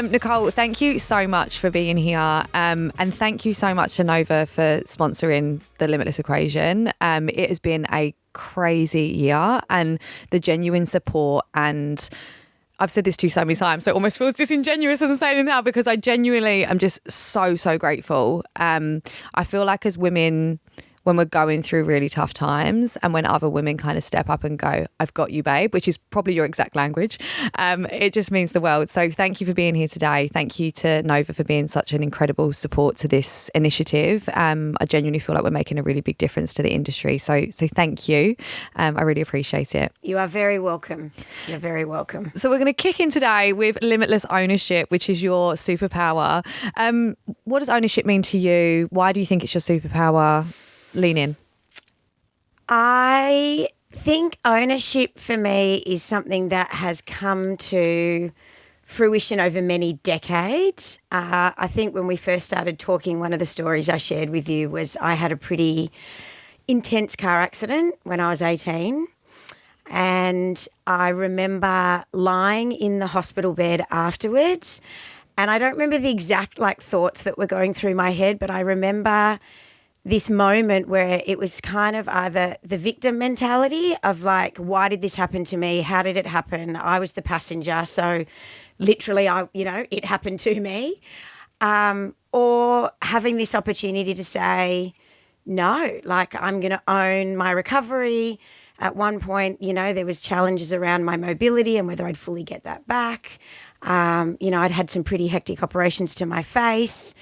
Nicole, thank you so much for being here. And thank you so much to Nova for sponsoring the Limitless Equation. It has been a crazy year, and the genuine support, and I've said this to you so many times, so it almost feels disingenuous as I'm saying it now, because I genuinely am just so grateful. I feel like as women, when we're going through really tough times and when other women kind of step up and go, I've got you, babe, which is probably your exact language, it just means the world. So thank you for being here today. Thank you to Nova for being such an incredible support to this initiative. I genuinely feel like we're making a really big difference to the industry. So thank you. I really appreciate it. You are very welcome. You're very welcome. So we're going to kick in today with limitless ownership, which is your superpower. What does ownership mean to you? Why do you think it's your superpower? Lean in. I think ownership for me is something that has come to fruition over many decades. I think when we first started talking, one of the stories I shared with you was I had a pretty intense car accident when I was 18. And I remember lying in the hospital bed afterwards. And I don't remember the exact thoughts that were going through my head, but I remember this moment where it was kind of either the victim mentality of why did this happen to me? How did it happen? I was the passenger. So literally, it happened to me. Or having this opportunity to say, no, I'm going to own my recovery. At one point, there was challenges around my mobility and whether I'd fully get that back. I'd had some pretty hectic operations to my face.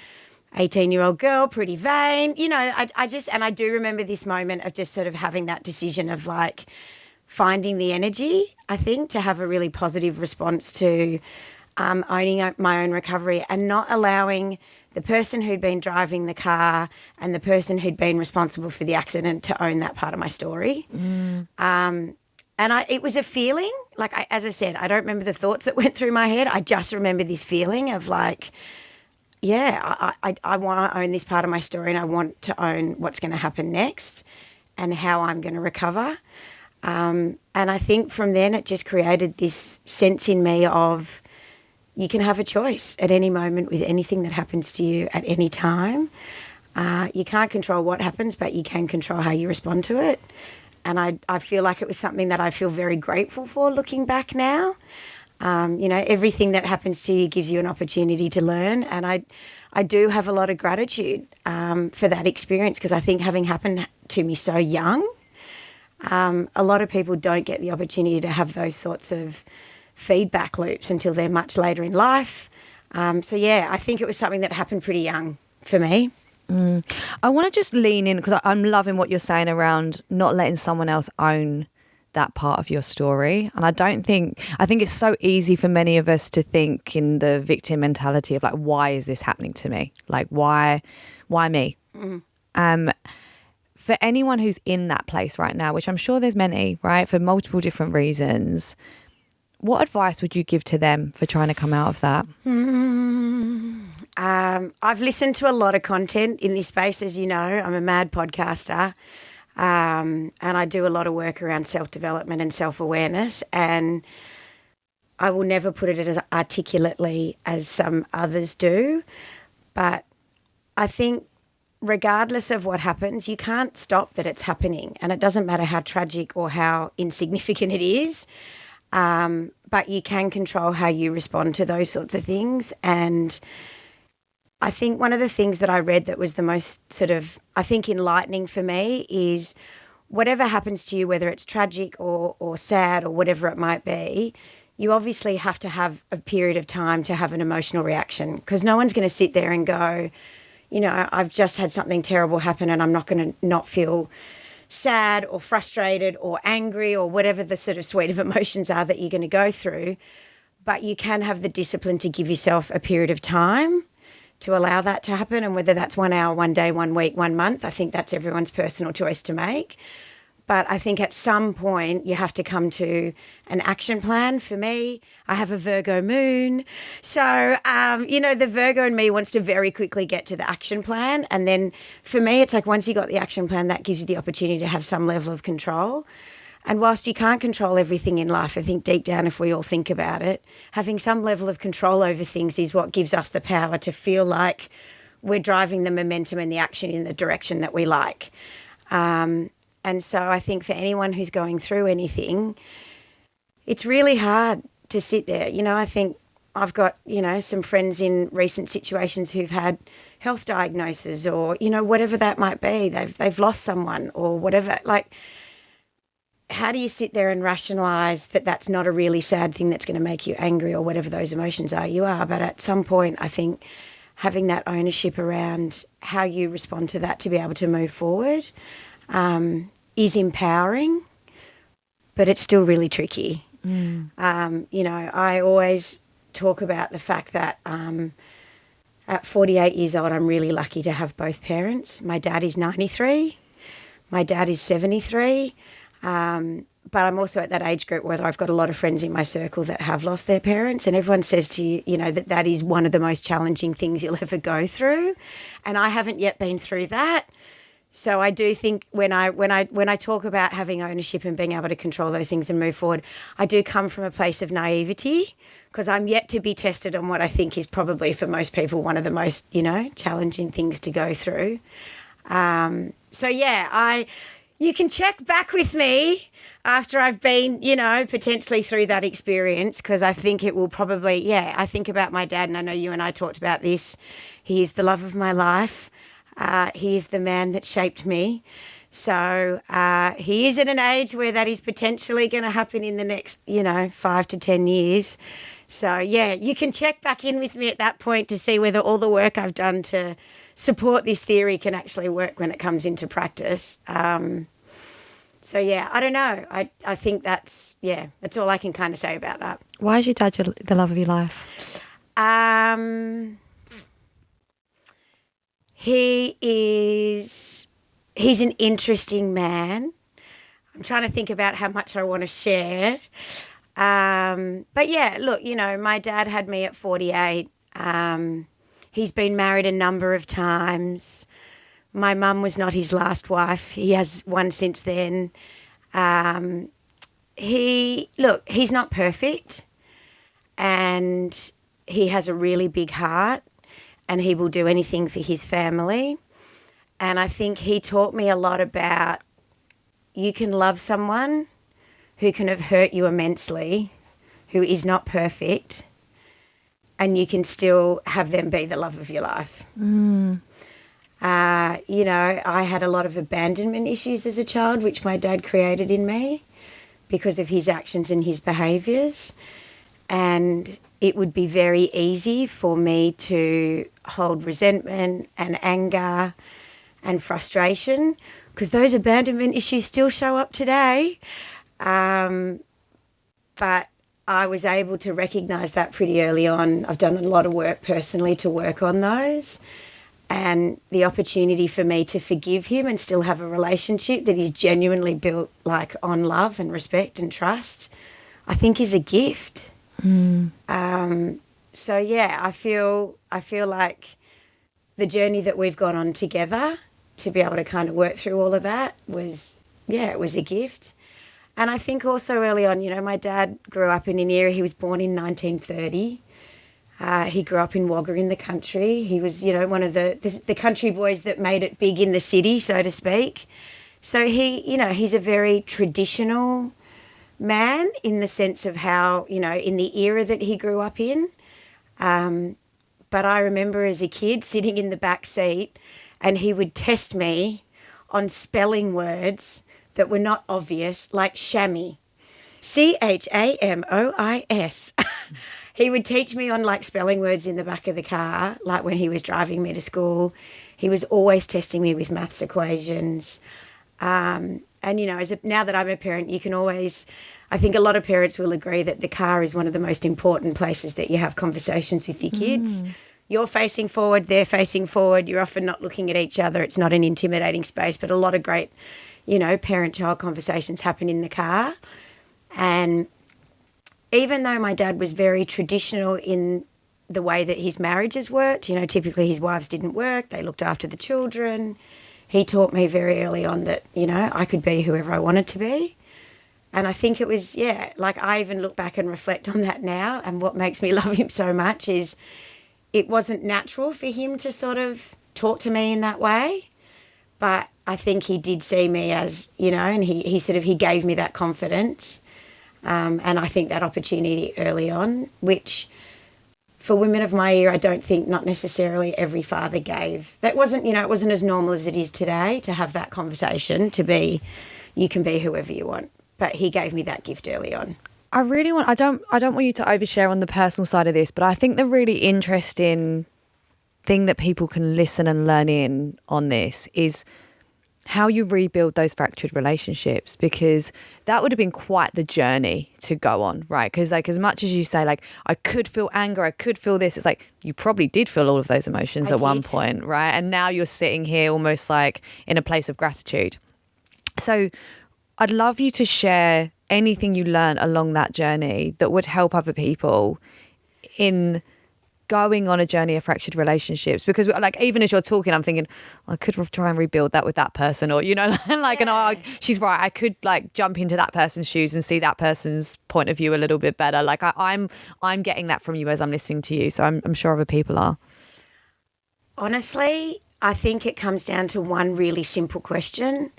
18-year-old girl, pretty vain, I do remember this moment of just sort of having that decision of finding the energy, I think, to have a really positive response to owning my own recovery and not allowing the person who'd been driving the car and the person who'd been responsible for the accident to own that part of my story. And it was a feeling, as I said, I don't remember the thoughts that went through my head. I just remember this feeling of I want to own this part of my story and I want to own what's going to happen next and how I'm going to recover. And I think from then it just created this sense in me of you can have a choice at any moment with anything that happens to you at any time. You can't control what happens, but you can control how you respond to it. And I feel like it was something that I feel very grateful for looking back now. Everything that happens to you gives you an opportunity to learn. And I do have a lot of gratitude for that experience because I think having happened to me so young, a lot of people don't get the opportunity to have those sorts of feedback loops until they're much later in life. I think it was something that happened pretty young for me. I want to just lean in because I'm loving what you're saying around not letting someone else own that part of your story. And I think it's so easy for many of us to think in the victim mentality of why is this happening to me? Why me? For anyone who's in that place right now, which I'm sure there's many, right, for multiple different reasons, what advice would you give to them for trying to come out of that? I've listened to a lot of content in this space, as you know. I'm a mad podcaster. And I do a lot of work around self-development and self-awareness, and I will never put it as articulately as some others do. But I think regardless of what happens, you can't stop that it's happening, and it doesn't matter how tragic or how insignificant it is, but you can control how you respond to those sorts of things. And I think one of the things that I read that was the most enlightening for me is whatever happens to you, whether it's tragic or sad or whatever it might be, you obviously have to have a period of time to have an emotional reaction because no one's going to sit there and go, I've just had something terrible happen and I'm not going to not feel sad or frustrated or angry or whatever the sort of suite of emotions are that you're going to go through. But you can have the discipline to give yourself a period of time to allow that to happen, and whether that's 1 hour, 1 day, 1 week, 1 month, I think that's everyone's personal choice to make. But I think at some point you have to come to an action plan. For me, I have a Virgo moon. So, the Virgo in me wants to very quickly get to the action plan. And then for me, it's once you got the action plan, that gives you the opportunity to have some level of control. And whilst you can't control everything in life, I think deep down, if we all think about it, having some level of control over things is what gives us the power to feel like we're driving the momentum and the action in the direction that we like. And so I think for anyone who's going through anything, it's really hard to sit there. You know, I think I've got, you know, some friends in recent situations who've had health diagnoses or, you know, whatever that might be. They've lost someone or whatever. Like, how do you sit there and rationalise that that's not a really sad thing that's going to make you angry or whatever those emotions are you are? But at some point, I think having that ownership around how you respond to that to be able to move forward is empowering, but it's still really tricky. You know, I always talk about the fact that at 48 years old, I'm really lucky to have both parents. My dad is 93. My dad is 73. But I'm also at that age group where I've got a lot of friends in my circle that have lost their parents, and everyone says to you, you know, that is one of the most challenging things you'll ever go through. And I haven't yet been through that. So I do think when I talk about having ownership and being able to control those things and move forward, I do come from a place of naivety because I'm yet to be tested on what I think is probably for most people one of the most, you know, challenging things to go through. So yeah, you can check back with me after I've been, you know, potentially through that experience, because I think it will probably, I think about my dad, and I know you and I talked about this. He is the love of my life. He is the man that shaped me. So he is at an age where that is potentially going to happen in the next, you know, 5 to 10 years. So, yeah, you can check back in with me at that point to see whether all the work I've done to support this theory can actually work when it comes into practice. So, yeah, I don't know. I think that's all I can kind of say about that. Why is your dad the love of your life? He's an interesting man. I'm trying to think about how much I want to share. But, yeah, look, you know, my dad had me at 48. He's been married a number of times. My mum was not his last wife. He has one since then. He's not perfect, and he has a really big heart, and he will do anything for his family. And I think he taught me a lot about you can love someone who can have hurt you immensely, who is not perfect, and you can still have them be the love of your life. You know, I had a lot of abandonment issues as a child, which my dad created in me because of his actions and his behaviours. And it would be very easy for me to hold resentment and anger and frustration because those abandonment issues still show up today. But I was able to recognise that pretty early on. I've done a lot of work personally to work on those. And the opportunity for me to forgive him and still have a relationship that is genuinely built like on love and respect and trust, I think is a gift. So yeah, I feel like the journey that we've gone on together to be able to kind of work through all of that was a gift. And I think also early on, you know, my dad grew up in an era, he was born in 1930. He grew up in Wagga in the country. He was, you know, one of the country boys that made it big in the city, so to speak. So he, you know, he's a very traditional man in the sense of how, you know, in the era that he grew up in. But I remember as a kid sitting in the back seat and he would test me on spelling words that were not obvious, like chamois. Chamois. He would teach me on like spelling words in the back of the car, like when he was driving me to school. He was always testing me with maths equations. And, you know, now that I'm a parent, you can always, I think a lot of parents will agree that the car is one of the most important places that you have conversations with your kids. You're facing forward, they're facing forward. You're often not looking at each other. It's not an intimidating space, but a lot of great, you know, parent-child conversations happen in the car. And even though my dad was very traditional in the way that his marriages worked, you know, typically his wives didn't work, they looked after the children. He taught me very early on that, you know, I could be whoever I wanted to be. And I think it was, like I even look back and reflect on that now. And what makes me love him so much is it wasn't natural for him to sort of talk to me in that way. But I think he did see me as, and he gave me that confidence. And I think that opportunity early on, which for women of my year, I don't think not necessarily every father gave. That wasn't, it wasn't as normal as it is today to have that conversation, to be, you can be whoever you want. But he gave me that gift early on. I don't want you to overshare on the personal side of this, but I think the really interesting thing that people can listen and learn in on this is how you rebuild those fractured relationships, because that would have been quite the journey to go on, right? Because like, as much as you say, like, I could feel anger, I could feel this, it's like you probably did feel all of those emotions at one point, right? And now you're sitting here almost like in a place of gratitude. So I'd love you to share anything you learned along that journey that would help other people in going on a journey of fractured relationships, because like, even as you're talking, I'm thinking, I could try and rebuild that with that person, or, like, and she's right, I could like jump into that person's shoes and see that person's point of view a little bit better. Like I'm getting that from you as I'm listening to you. So I'm sure other people are. Honestly, I think it comes down to one really simple question.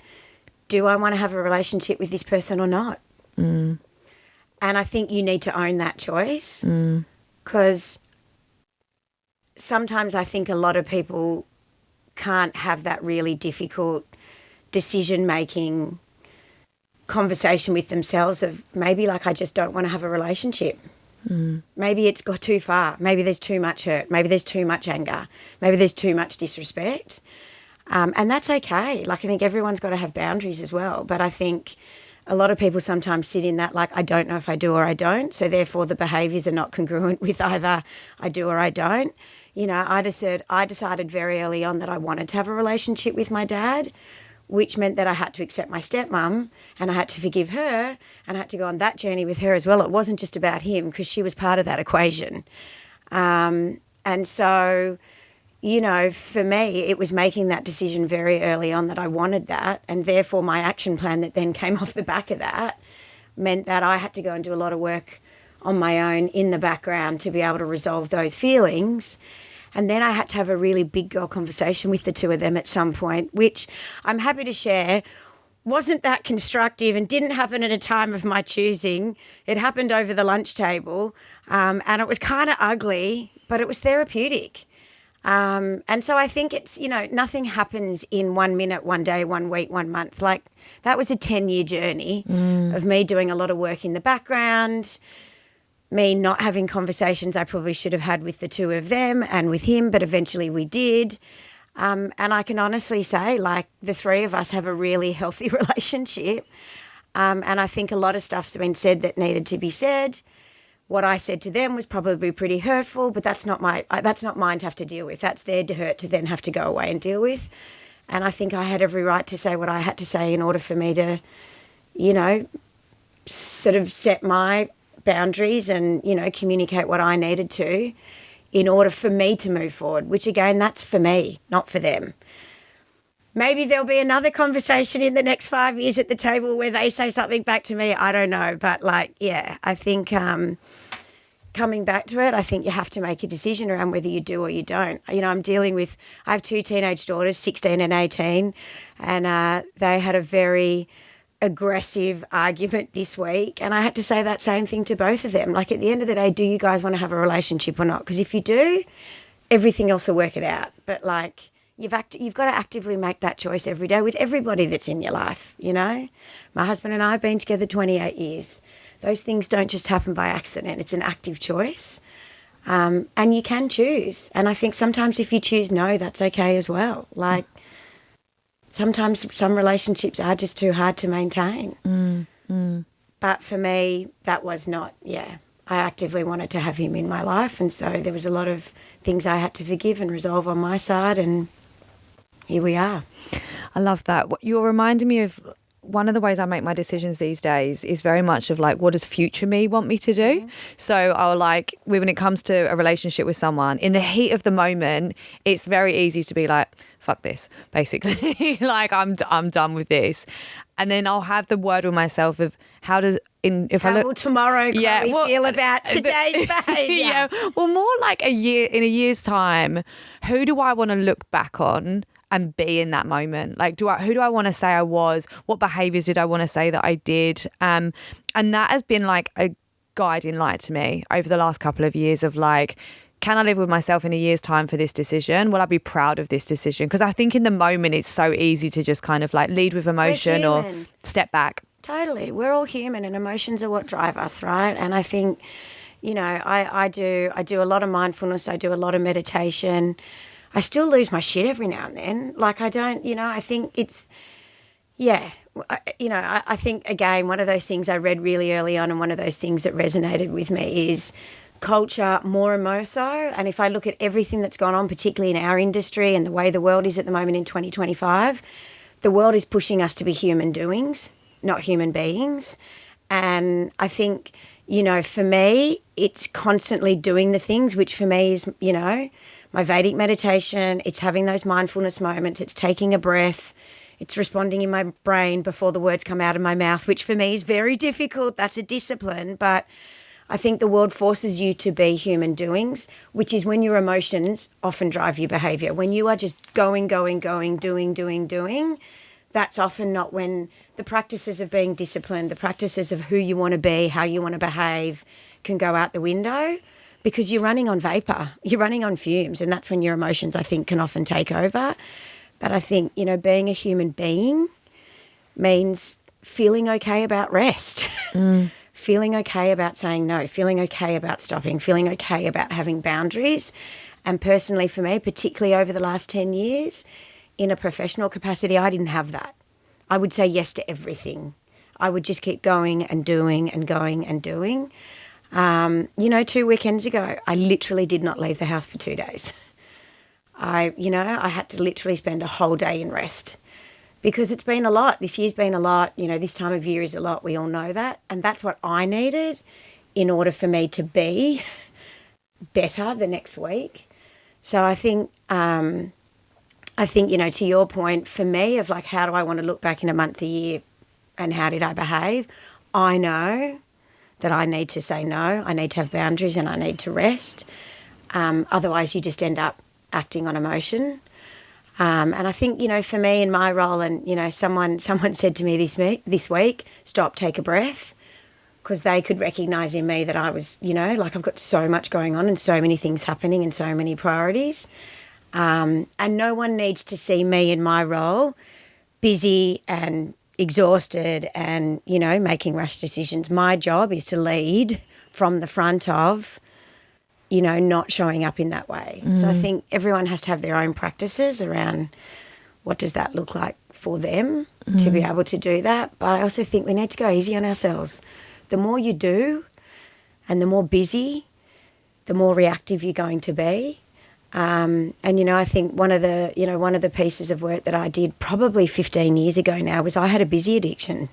Do I want to have a relationship with this person or not? And I think you need to own that choice, because sometimes I think a lot of people can't have that really difficult decision-making conversation with themselves of maybe like, I just don't want to have a relationship. Maybe it's got too far. Maybe there's too much hurt. Maybe there's too much anger. Maybe there's too much disrespect. And that's okay. Like, I think everyone's got to have boundaries as well. But I think a lot of people sometimes sit in that, like, I don't know if I do or I don't. So therefore the behaviours are not congruent with either I do or I don't. I decided very early on that I wanted to have a relationship with my dad, which meant that I had to accept my stepmom and I had to forgive her and I had to go on that journey with her as well. It wasn't just about him, because she was part of that equation. And so, for me, it was making that decision very early on that I wanted that, and therefore my action plan that then came off the back of that meant that I had to go and do a lot of work on my own in the background to be able to resolve those feelings. And then I had to have a really big girl conversation with the two of them at some point, which I'm happy to share wasn't that constructive and didn't happen at a time of my choosing. It happened over the lunch table, and it was kind of ugly, but it was therapeutic. And so I think it's, nothing happens in 1 minute, 1 day, 1 week, 1 month. Like, that was a 10-year journey of me doing a lot of work in the background, me not having conversations I probably should have had with the two of them and with him, but eventually we did. And I can honestly say, like, the three of us have a really healthy relationship. And I think a lot of stuff's been said that needed to be said. What I said to them was probably pretty hurtful, but that's not mine to have to deal with. That's their hurt to then have to go away and deal with. And I think I had every right to say what I had to say in order for me to, sort of set my boundaries and, communicate what I needed to in order for me to move forward, which again, that's for me, not for them. Maybe there'll be another conversation in the next 5 years at the table where they say something back to me. I don't know. But I think coming back to it, I think you have to make a decision around whether you do or you don't. I have two teenage daughters, 16 and 18, and they had a very aggressive argument this week. And I had to say that same thing to both of them. Like, at the end of the day, do you guys want to have a relationship or not? Because if you do, everything else will work it out. But you've got to actively make that choice every day with everybody that's in your life, My husband and I have been together 28 years. Those things don't just happen by accident. It's an active choice. And you can choose. And I think sometimes if you choose no, that's okay as well. Like, sometimes some relationships are just too hard to maintain. But for me, that was not, I actively wanted to have him in my life. And so there was a lot of things I had to forgive and resolve on my side, and here we are. I love that. You're reminding me of one of the ways I make my decisions these days is very much of like, what does future me want me to do? Mm-hmm. So I'll when it comes to a relationship with someone, in the heat of the moment, it's very easy to be like, fuck this, basically. Like I'm done with this. And then I'll have the word with myself of how will tomorrow Chloe feel about today's behaviour? Yeah, well, more like in a year's time, who do I want to look back on and be in that moment? Like, who do I want to say I was? What behaviours did I want to say that I did? And that has been like a guiding light to me over the last couple of years of like, can I live with myself in a year's time for this decision? Will I be proud of this decision? Because I think in the moment it's so easy to just kind of like lead with emotion or step back. Totally. We're all human and emotions are what drive us, right? And I think, you know, I do a lot of mindfulness. I do a lot of meditation. I still lose my shit every now and then. Like I don't, you know, I think it's, yeah. You know, I think, again, one of those things I read really early on and one of those things that resonated with me is culture more and more so. And if I look at everything that's gone on, particularly in our industry and the way the world is at the moment in 2025, the world is pushing us to be human doings, not human beings. And I think, you know, for me, it's constantly doing the things, which for me is, you know, my Vedic meditation, it's having those mindfulness moments, it's taking a breath, it's responding in my brain before the words come out of my mouth, which for me is very difficult. That's a discipline. But I think the world forces you to be human doings, which is when your emotions often drive your behaviour. When you are just going, doing, that's often not when the practices of being disciplined, the practices of who you want to be, how you want to behave can go out the window because you're running on vapour, you're running on fumes, and that's when your emotions, I think, can often take over. But I think, you know, being a human being means feeling okay about rest, feeling okay about saying no, feeling okay about stopping, feeling okay about having boundaries. And personally for me, particularly over the last 10 years, in a professional capacity, I didn't have that. I would say yes to everything. I would just keep going and doing and going and doing. You know, 2 weekends ago, I literally did not leave the house for 2 days. I had to literally spend a whole day in rest because it's been a lot. This year's been a lot. You know, this time of year is a lot. We all know that. And that's what I needed in order for me to be better the next week. So I think, you know, to your point, for me of like, how do I want to look back in a month, a year, and how did I behave? I know that I need to say no. I need to have boundaries and I need to rest. Otherwise, you just end up acting on emotion. And I think, you know, for me in my role, and, you know, someone said to me this week, stop, take a breath, because they could recognise in me that I was, you know, like I've got so much going on and so many things happening and so many priorities. And no one needs to see me in my role busy and exhausted and, you know, making rash decisions. My job is to lead from the front of, you know, not showing up in that way. So I think everyone has to have their own practices around what does that look like for them to be able to do that. But I also think we need to go easy on ourselves. The more you do and the more busy, the more reactive you're going to be. And, you know, I think one of the pieces of work that I did probably 15 years ago now was I had a busy addiction.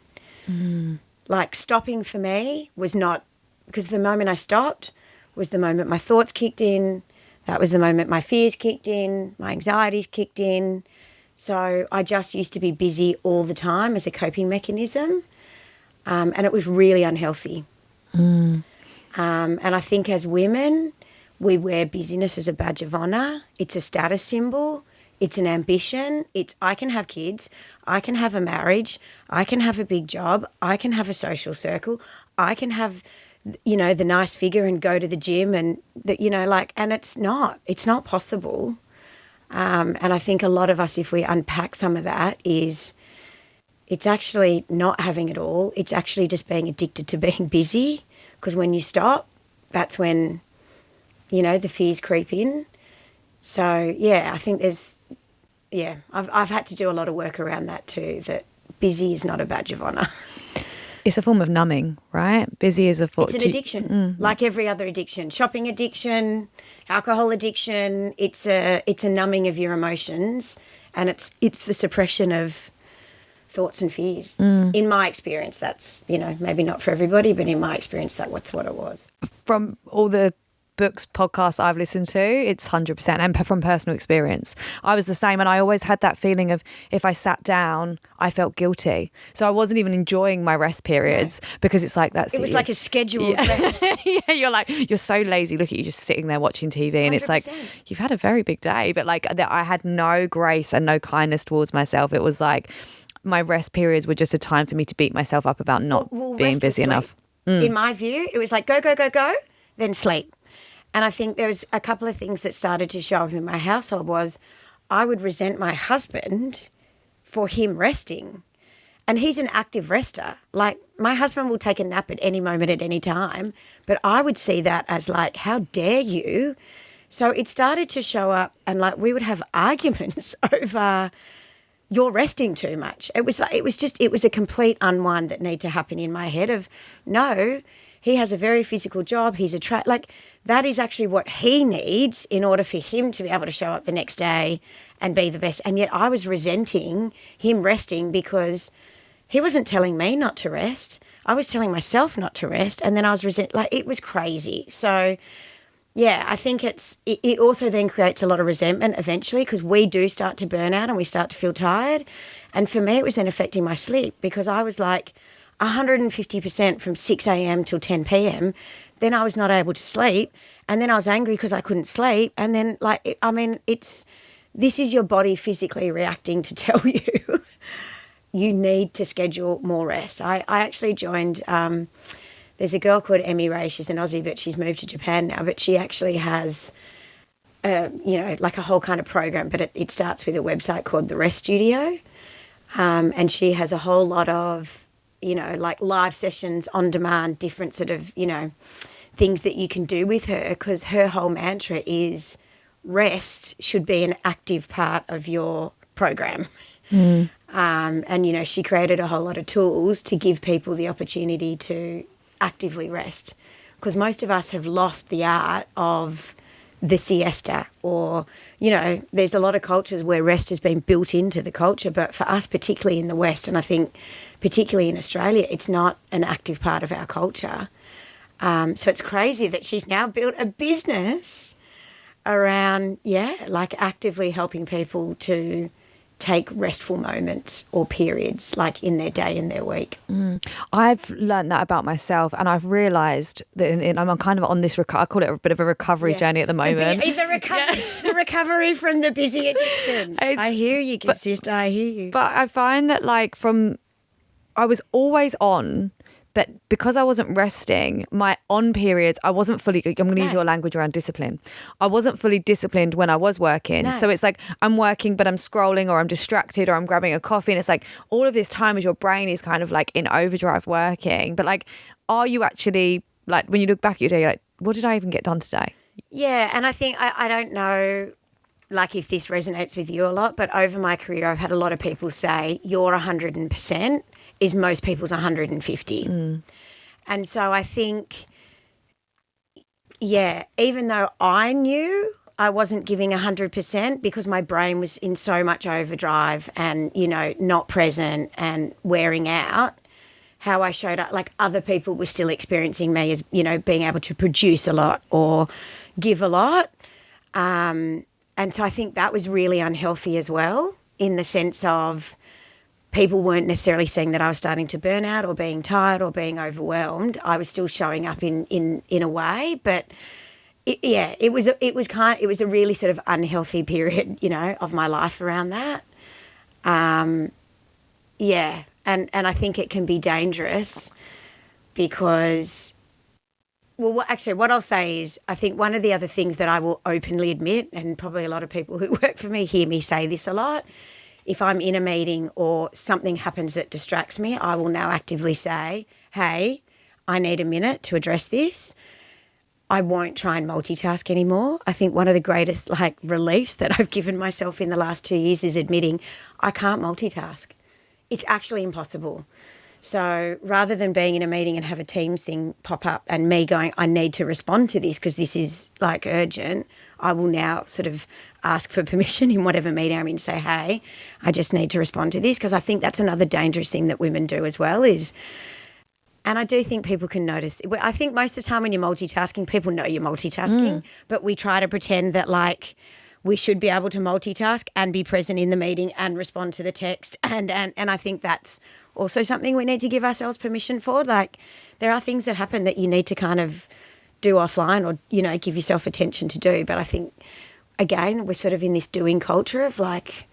Like stopping for me was not, because the moment I stopped was the moment my thoughts kicked in. That was the moment my fears kicked in, my anxieties kicked in. So I just used to be busy all the time as a coping mechanism. And it was really unhealthy. And I think as women, we wear busyness as a badge of honour. It's a status symbol. It's an ambition. It's I can have kids. I can have a marriage. I can have a big job. I can have a social circle. I can have, you know, the nice figure and go to the gym and, you know, like, and it's not possible. And I think a lot of us, if we unpack some of that, is it's actually not having it all. It's actually just being addicted to being busy, because when you stop, that's when, you know, the fears creep in. So, yeah, I think I've had to do a lot of work around that too, that busy is not a badge of honour. It's a form of numbing, right? Busy is a form. It's an addiction, like every other addiction. Shopping addiction, alcohol addiction. It's a numbing of your emotions, and it's the suppression of thoughts and fears. In my experience, that's, you know, maybe not for everybody, but in my experience, that's what it was. From all the books, podcasts I've listened to, it's 100%, and from personal experience. I was the same, and I always had that feeling of if I sat down, I felt guilty. So I wasn't even enjoying my rest periods because it's like it was like a scheduled rest. Yeah, you're so lazy. Look at you just sitting there watching TV, and 100%. It's like you've had a very big day, but like I had no grace and no kindness towards myself. It was like my rest periods were just a time for me to beat myself up about not being busy enough. In my view, it was like go, then sleep. And I think there was a couple of things that started to show up in my household was I would resent my husband for him resting. And he's an active rester. Like, my husband will take a nap at any moment, at any time. But I would see that as like, how dare you? So it started to show up, and like we would have arguments over you're resting too much. It was a complete unwind that needed to happen in my head of, no, he has a very physical job. He's like that is actually what he needs in order for him to be able to show up the next day and be the best. And yet I was resenting him resting because he wasn't telling me not to rest. I was telling myself not to rest, and then I was it was crazy. So yeah, I think it also then creates a lot of resentment eventually because we do start to burn out and we start to feel tired. And for me, it was then affecting my sleep because I was like 150% from 6 a.m. till 10 p.m. Then I was not able to sleep, and then I was angry because I couldn't sleep. And then this is your body physically reacting to tell you you need to schedule more rest. I actually joined, there's a girl called Emmy Ray. She's an Aussie, but she's moved to Japan now. But she actually has, like a whole kind of program, but it starts with a website called The Rest Studio. And she has a whole lot of, like live sessions on demand, different sort of, things that you can do with her, because her whole mantra is rest should be an active part of your program. And, she created a whole lot of tools to give people the opportunity to actively rest, because most of us have lost the art of the siesta, or, there's a lot of cultures where rest has been built into the culture, but for us, particularly in the West, and I think particularly in Australia, it's not an active part of our culture. So it's crazy that she's now built a business around, like actively helping people to take restful moments or periods like in their day and their week. I've learned that about myself, and I've realised that I'm kind of on this, I call it a bit of a recovery journey at the moment. The recovery from the busy addiction. I hear you, sister, I hear you. But I find that I was always on, but because I wasn't resting, my on periods, I wasn't fully, I'm going to use your language around discipline. I wasn't fully disciplined when I was working. No. So it's like I'm working, but I'm scrolling, or I'm distracted, or I'm grabbing a coffee. And it's like all of this time as your brain is kind of like in overdrive working. But like, are you actually, like when you look back at your day, you're like, what did I even get done today? Yeah. And I think, I don't know, like if this resonates with you a lot, but over my career, I've had a lot of people say your 100% is most people's 150. And so I think, even though I knew I wasn't giving 100% because my brain was in so much overdrive and, not present and wearing out, how I showed up, like other people were still experiencing me as, being able to produce a lot or give a lot. And so I think that was really unhealthy as well, in the sense of people weren't necessarily saying that I was starting to burn out or being tired or being overwhelmed. I was still showing up in a way, but it was a really sort of unhealthy period, of my life around that. And I think it can be dangerous because, well, actually, what I'll say is I think one of the other things that I will openly admit, and probably a lot of people who work for me hear me say this a lot, if I'm in a meeting or something happens that distracts me, I will now actively say, hey, I need a minute to address this. I won't try and multitask anymore. I think one of the greatest reliefs that I've given myself in the last 2 years is admitting I can't multitask. It's actually impossible. So rather than being in a meeting and have a Teams thing pop up and me going, I need to respond to this because this is urgent, I will now sort of ask for permission in whatever meeting I'm in to say, hey, I just need to respond to this, because I think that's another dangerous thing that women do as well is And I do think people can notice. I think most of the time when you're multitasking, people know you're multitasking, but we try to pretend that like we should be able to multitask and be present in the meeting and respond to the text. And I think that's also something we need to give ourselves permission for. Like there are things that happen that you need to kind of do offline or, you know, give yourself attention to do. But I think, again, we're sort of in this doing culture of like,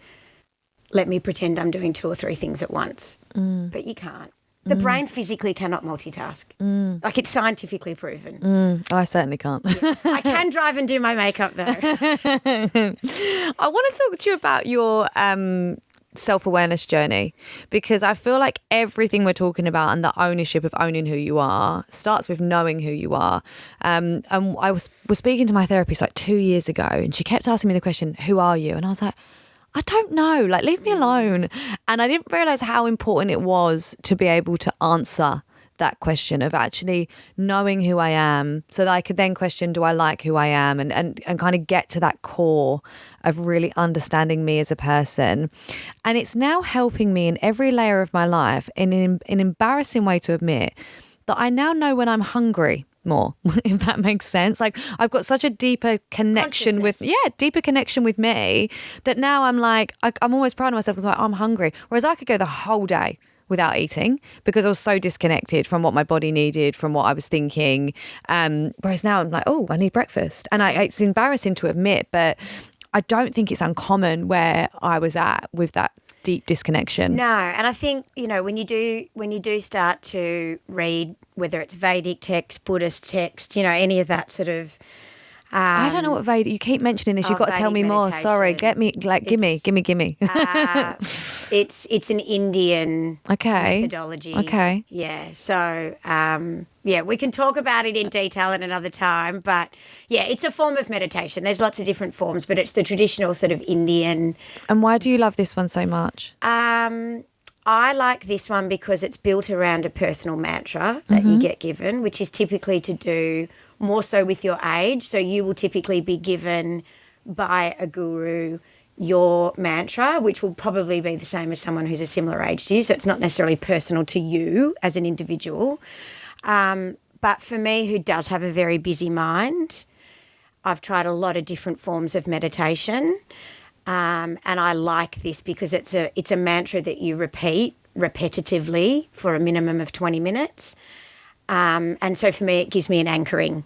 let me pretend I'm doing 2 or 3 things at once. But you can't. The brain physically cannot multitask. Like it's scientifically proven. I certainly can't. Yeah. I can drive and do my makeup though. I want to talk to you about your self-awareness journey, because I feel like everything we're talking about and the ownership of owning who you are starts with knowing who you are. And I was speaking to my therapist like 2 years ago, and she kept asking me the question, who are you? And I was like, I don't know, like leave me alone. And I didn't realise how important it was to be able to answer that question of actually knowing who I am, so that I could then question, do I like who I am, and kind of get to that core of really understanding me as a person. And it's now helping me in every layer of my life, in an embarrassing way to admit, that I now know when I'm hungry more, if that makes sense. Like I've got such a deeper connection with me, that now I'm like, I'm almost proud of myself because I'm hungry. Whereas I could go the whole day without eating because I was so disconnected from what my body needed, from what I was thinking. Whereas now I'm like, oh, I need breakfast. And it's embarrassing to admit, but I don't think it's uncommon where I was at with that deep disconnection. No, and I think, you know, when you do start to read, whether it's Vedic text, Buddhist text, you know, any of that sort of I don't know what Vedic. You keep mentioning this. You've got to tell me more. Sorry, give me. It's an Indian methodology. Okay. Yeah. So we can talk about it in detail at another time. But yeah, it's a form of meditation. There's lots of different forms, but it's the traditional sort of Indian. And why do you love this one so much? I like this one because it's built around a personal mantra that you get given, which is typically to do more so with your age. So you will typically be given by a guru your mantra, which will probably be the same as someone who's a similar age to you. So it's not necessarily personal to you as an individual. But for me, who does have a very busy mind, I've tried a lot of different forms of meditation. And I like this because it's a mantra that you repeat repetitively for a minimum of 20 minutes. And so for me, it gives me an anchoring.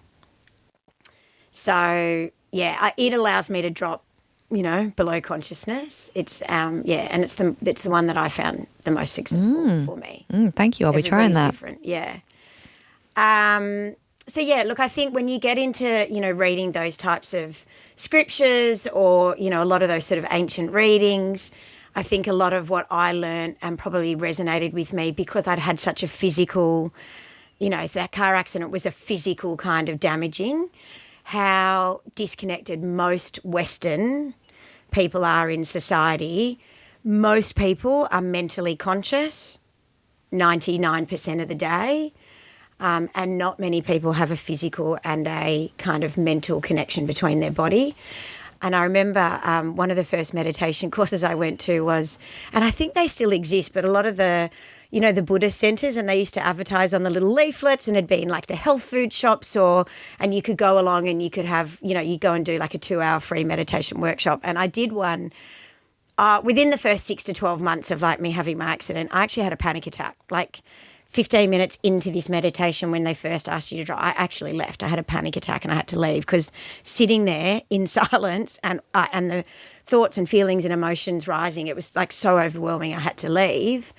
So, yeah, it allows me to drop, you know, below consciousness. It's, and it's the one that I found the most successful for me. Thank you. I'll be trying that. Different, yeah. So, yeah, look, I think when you get into, you know, reading those types of scriptures or, you know, a lot of those sort of ancient readings, I think a lot of what I learned and probably resonated with me because I'd had such a physical, you know, that car accident was a physical kind of damaging, how disconnected most Western people are in society. Most people are mentally conscious 99% of the day. And not many people have a physical and a kind of mental connection between their body. And I remember one of the first meditation courses I went to was, and I think they still exist, but a lot of the, you know, the Buddhist centres, and they used to advertise on the little leaflets, and it'd be in like the health food shops, and you could go along and you could have, you know, you go and do like a 2-hour free meditation workshop. And I did one within the first 6 to 12 months of like me having my accident. I actually had a panic attack, like 15 minutes into this meditation when they first asked you to drive. I actually left. I had a panic attack and I had to leave because sitting there in silence and the thoughts and feelings and emotions rising, it was like so overwhelming I had to leave.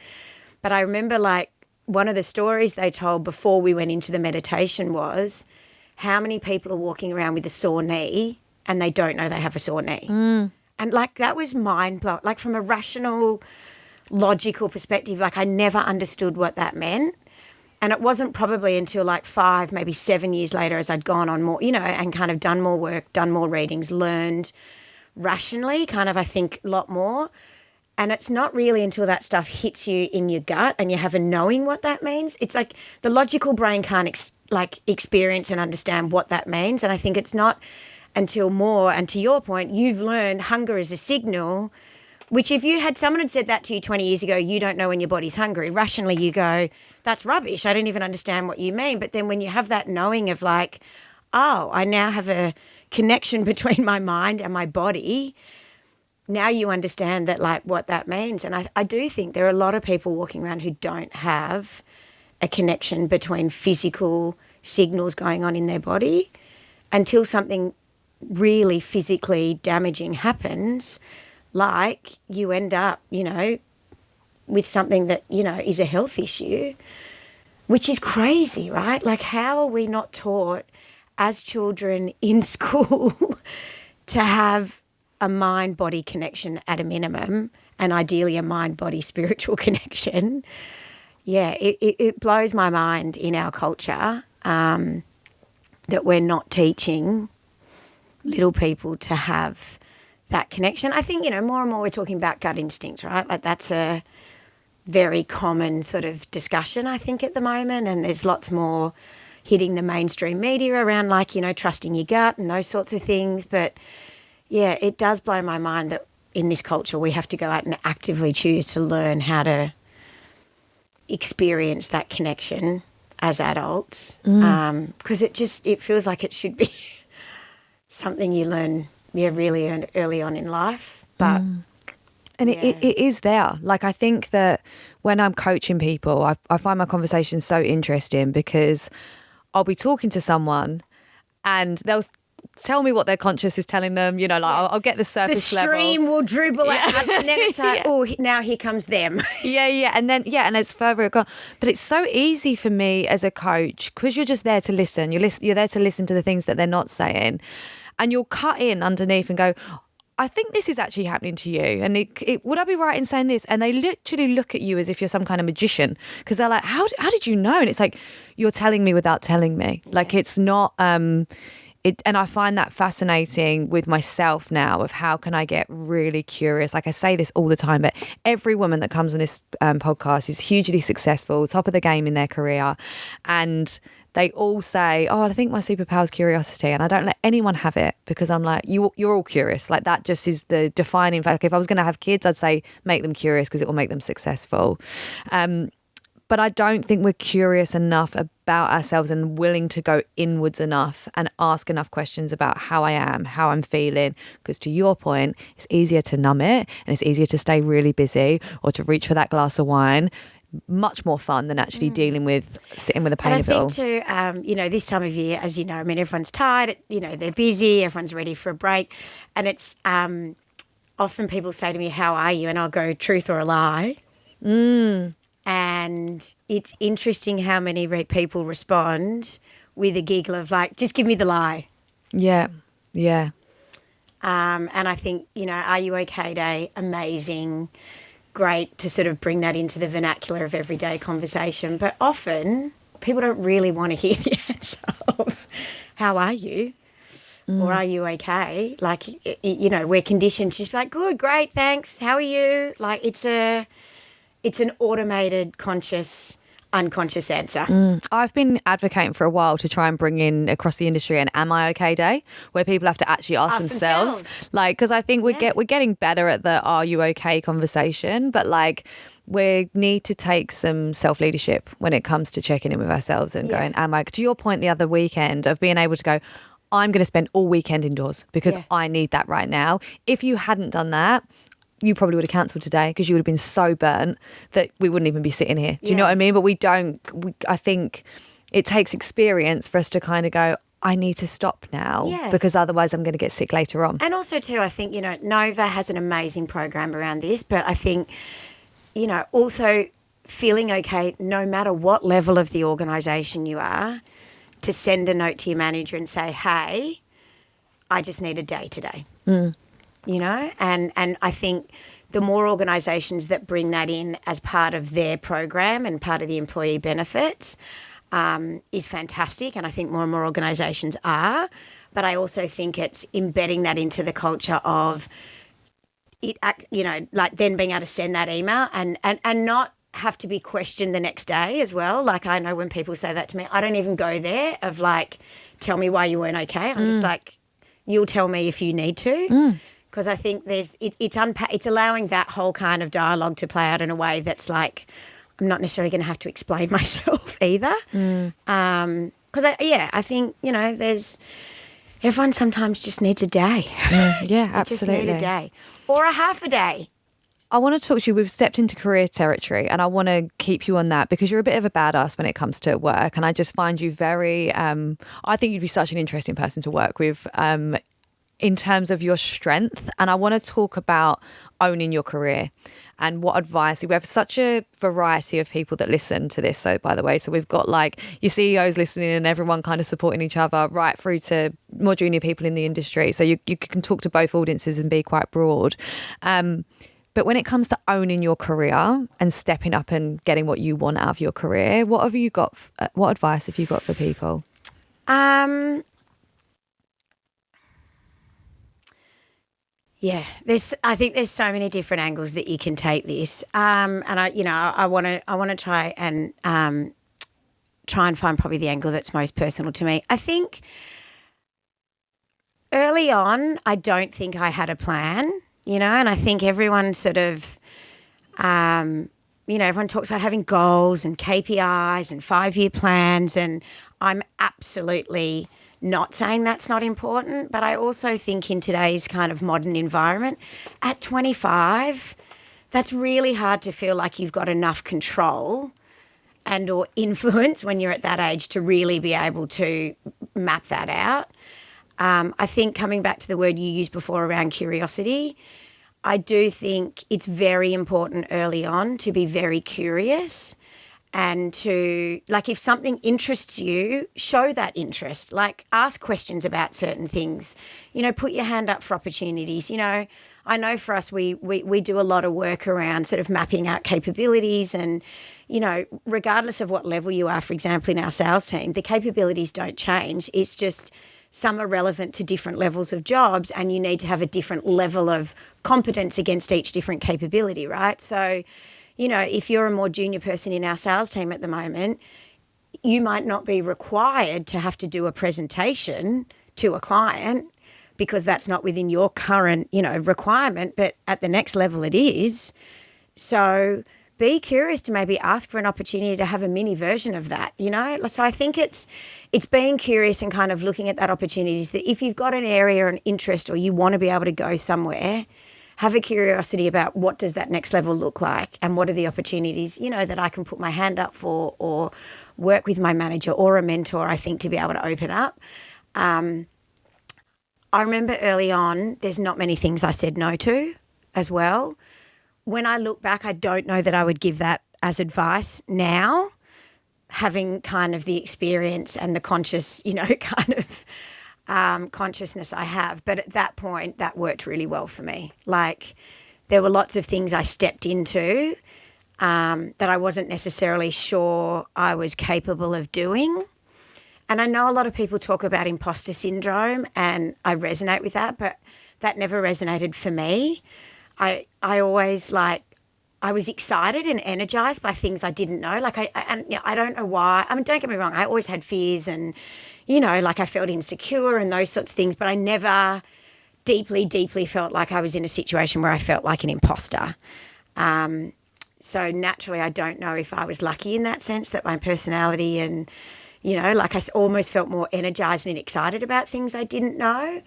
But I remember like one of the stories they told before we went into the meditation was how many people are walking around with a sore knee and they don't know they have a sore knee. And like that was mind-blowing. Like from a rational, logical perspective, like I never understood what that meant. And it wasn't probably until like 5, maybe 7 years later as I'd gone on more, you know, and kind of done more work, done more readings, learned rationally, kind of I think a lot more. And it's not really until that stuff hits you in your gut and you have a knowing what that means. It's like the logical brain can't experience and understand what that means. And I think it's not until more, and to your point, you've learned hunger is a signal Which if you had someone had said that to you 20 years ago, you don't know when your body's hungry. Rationally, you go, that's rubbish. I don't even understand what you mean. But then when you have that knowing of like, oh, I now have a connection between my mind and my body, now you understand that, like, what that means. And I do think there are a lot of people walking around who don't have a connection between physical signals going on in their body until something really physically damaging happens, like you end up, with something that, is a health issue, which is crazy, right? Like, how are we not taught as children in school to have a mind-body connection at a minimum, and ideally a mind-body spiritual connection? Yeah, it blows my mind in our culture that we're not teaching little people to have that connection. I think, more and more we're talking about gut instinct, right? Like that's a very common sort of discussion, I think, at the moment. And there's lots more hitting the mainstream media around like, trusting your gut and those sorts of things. But yeah, it does blow my mind that in this culture we have to go out and actively choose to learn how to experience that connection as adults. Because it feels like it should be something you learn really early on in life. But and it is there. Like, I think that when I'm coaching people, I find my conversations so interesting because I'll be talking to someone and they'll tell me what their conscious is telling them, I'll get the surface level. The stream will dribble out and then it's like, oh, now here comes them. And then, and it's further gone. But it's so easy for me as a coach because you're just there to listen. You're there to listen to the things that they're not saying. And you'll cut in underneath and go, I think this is actually happening to you. And would I be right in saying this? And they literally look at you as if you're some kind of magician because they're like, how did you know? And it's like, you're telling me without telling me. Yeah. Like, it's not... and I find that fascinating with myself now of how can I get really curious. Like I say this all the time, but every woman that comes on this podcast is hugely successful, top of the game in their career. And they all say, oh, I think my superpower is curiosity. And I don't let anyone have it because I'm like, you're all curious. Like that just is the defining fact. If I was going to have kids, I'd say make them curious because it will make them successful. But I don't think we're curious enough about ourselves and willing to go inwards enough and ask enough questions about how I am, how I'm feeling. Because to your point, it's easier to numb it and it's easier to stay really busy or to reach for that glass of wine. Much more fun than actually dealing with sitting with the pain of it all. I think too, this time of year, as you know, everyone's tired, they're busy, everyone's ready for a break. And it's often people say to me, how are you? And I'll go, truth or a lie. And it's interesting how many people respond with a giggle of like, just give me the lie. Yeah. And I think, are you okay day? Amazing. Great to sort of bring that into the vernacular of everyday conversation. But often people don't really want to hear the answer of how are you? Or are you okay? Like, we're conditioned to just be like, good, great, thanks. How are you? Like it's an automated, conscious, unconscious answer. I've been advocating for a while to try and bring in across the industry an "Am I okay?" day, where people have to actually ask themselves. Like, because I think we're getting better at the "Are you okay?" conversation, but like we need to take some self leadership when it comes to checking in with ourselves and going, "Am I?" To your point the other weekend of being able to go, I'm going to spend all weekend indoors because I need that right now. If you hadn't done that, you probably would have cancelled today because you would have been so burnt that we wouldn't even be sitting here. Do you know what I mean? But I think it takes experience for us to kind of go, I need to stop now because otherwise I'm going to get sick later on. And also too, I think, Nova has an amazing program around this, but I think, also feeling okay no matter what level of the organisation you are, to send a note to your manager and say, hey, I just need a day today. And I think the more organisations that bring that in as part of their program and part of the employee benefits is fantastic. And I think more and more organisations are. But I also think it's embedding that into the culture of it, like then being able to send that email and not have to be questioned the next day as well. Like I know when people say that to me, I don't even go there of like, tell me why you weren't okay. I'm just like, you'll tell me if you need to. because I think it's allowing that whole kind of dialogue to play out in a way that's like, I'm not necessarily going to have to explain myself either. Because I think, everyone sometimes just needs a day. Yeah, absolutely. Just need a day or a half a day. I want to talk to you. We've stepped into career territory, and I want to keep you on that because you're a bit of a badass when it comes to work. And I just find you very, I think you'd be such an interesting person to work with in terms of your strength. And I want to talk about owning your career and what advice. We have such a variety of people that listen to this. So, by the way, so we've got like your CEOs listening and everyone kind of supporting each other, right through to more junior people in the industry. So you can talk to both audiences and be quite broad. But when it comes to owning your career and stepping up and getting what you want out of your career, what have you got? What advice have you got for people? Yeah, I think there's so many different angles that you can take this, and I want to try and find probably the angle that's most personal to me. I think early on, I don't think I had a plan. And I think everyone sort of, everyone talks about having goals and KPIs and 5-year plans, and I'm absolutely not saying that's not important, but I also think in today's kind of modern environment, at 25, that's really hard to feel like you've got enough control and or influence when you're at that age to really be able to map that out. I think coming back to the word you used before around curiosity, I do think it's very important early on to be very curious and to, like, if something interests you, show that interest. Like, ask questions about certain things. Put your hand up for opportunities. I know for us, we do a lot of work around sort of mapping out capabilities and, regardless of what level you are, for example, in our sales team, the capabilities don't change. It's just some are relevant to different levels of jobs and you need to have a different level of competence against each different capability, right? So, if you're a more junior person in our sales team at the moment, you might not be required to have to do a presentation to a client because that's not within your current, requirement, but at the next level it is. So be curious to maybe ask for an opportunity to have a mini version of that, So I think it's being curious and kind of looking at that opportunities that if you've got an area or an interest or you want to be able to go somewhere, have a curiosity about what does that next level look like and what are the opportunities, that I can put my hand up for or work with my manager or a mentor, I think, to be able to open up. I remember early on, there's not many things I said no to as well. When I look back, I don't know that I would give that as advice now, having kind of the experience and the conscious, consciousness I have. But at that point, that worked really well for me. Like, there were lots of things I stepped into that I wasn't necessarily sure I was capable of doing. And I know a lot of people talk about imposter syndrome, and I resonate with that, but that never resonated for me. I always I was excited and energized by things I didn't know. I don't know why. I mean, don't get me wrong. I always had fears and, I felt insecure and those sorts of things, but I never deeply, deeply felt like I was in a situation where I felt like an imposter. So naturally, I don't know if I was lucky in that sense that my personality and, I almost felt more energized and excited about things I didn't know.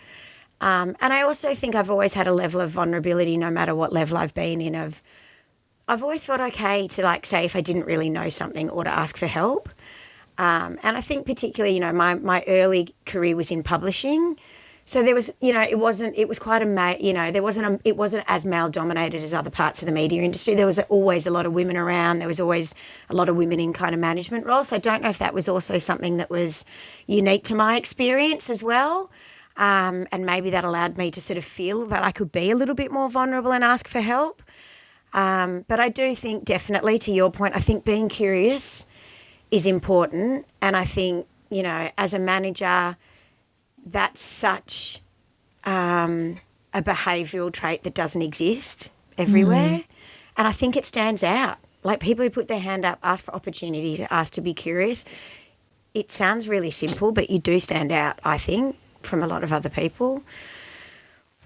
And I also think I've always had a level of vulnerability, no matter what level I've been in. I've always felt okay to say if I didn't really know something or to ask for help. And I think particularly, my early career was in publishing. So there was, it was quite it wasn't as male dominated as other parts of the media industry. There was always a lot of women around. There was always a lot of women in kind of management roles. So I don't know if that was also something that was unique to my experience as well. And maybe that allowed me to sort of feel that I could be a little bit more vulnerable and ask for help. But I do think definitely, to your point, I think being curious is important. And I think, as a manager, that's such a behavioural trait that doesn't exist everywhere. And I think it stands out. Like, people who put their hand up, ask for opportunities, ask to be curious. It sounds really simple, but you do stand out, I think, from a lot of other people.